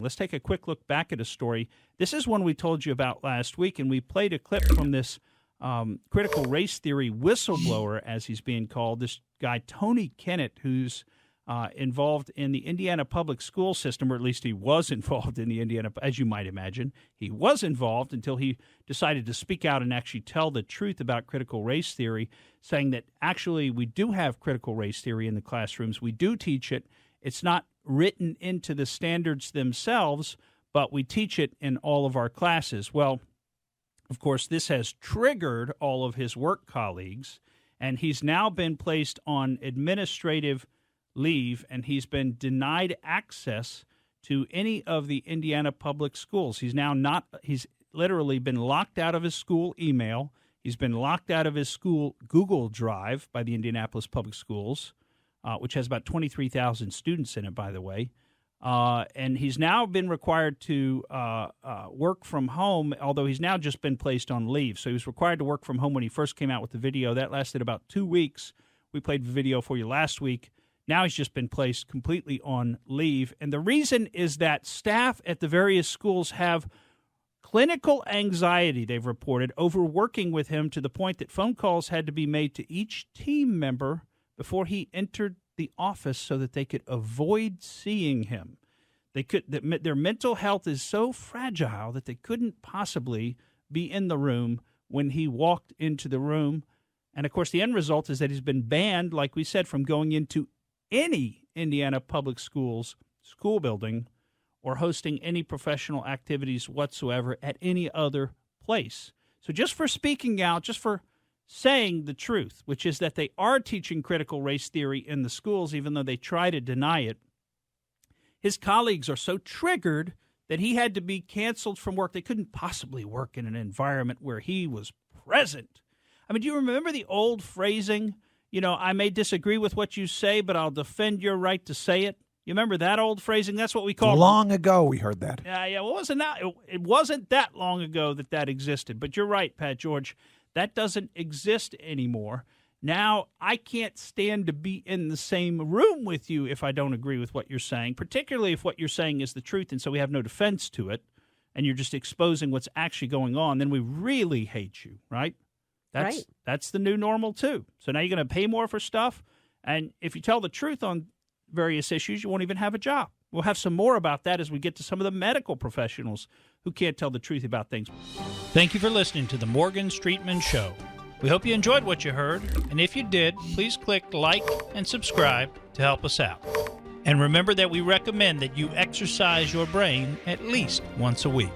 Let's take a quick look back at a story. This is one we told you about last week, and we played a clip from this critical race theory whistleblower, as he's being called, this guy Tony Kenneth, who's involved in the Indiana public school system, or at least he was involved in the Indiana, as you might imagine. He was involved until he decided to speak out and actually tell the truth about critical race theory, saying that actually we do have critical race theory in the classrooms. We do teach it. It's not written into the standards themselves, but we teach it in all of our classes. Well, of course, this has triggered all of his work colleagues, and he's now been placed on administrative leave, and he's been denied access to any of the Indiana public schools. He's literally been locked out of his school email. He's been locked out of his school Google Drive by the Indianapolis Public Schools, which has about 23,000 students in it, by the way. And he's now been required to work from home, although he's now just been placed on leave. So he was required to work from home when he first came out with the video. That lasted about 2 weeks. We played the video for you last week. Now he's just been placed completely on leave. And the reason is that staff at the various schools have clinical anxiety, they've reported, over working with him to the point that phone calls had to be made to each team member before he entered the office so that they could avoid seeing him. Their mental health is so fragile that they couldn't possibly be in the room when he walked into the room. And, of course, the end result is that he's been banned, like we said, from going into any Indiana public schools school building or hosting any professional activities whatsoever at any other place. So just for speaking out, just for saying the truth, which is that they are teaching critical race theory in the schools, even though they try to deny it, his colleagues are so triggered that he had to be canceled from work. They couldn't possibly work in an environment where he was present. I mean, do you remember the old phrasing, I may disagree with what you say, but I'll defend your right to say it? You remember that old phrasing? That's what we call long ago we heard that. Yeah, it wasn't that long ago that existed. But you're right, Pat George. That doesn't exist anymore. Now, I can't stand to be in the same room with you if I don't agree with what you're saying, particularly if what you're saying is the truth, and so we have no defense to it, and you're just exposing what's actually going on. Then we really hate you, right? That's the new normal, too. So now you're going to pay more for stuff, and if you tell the truth on various issues, you won't even have a job. We'll have some more about that as we get to some of the medical professionals who can't tell the truth about things. Thank you for listening to the Morgan Streetman Show. We hope you enjoyed what you heard, and if you did, please click like and subscribe to help us out. And remember that we recommend that you exercise your brain at least once a week.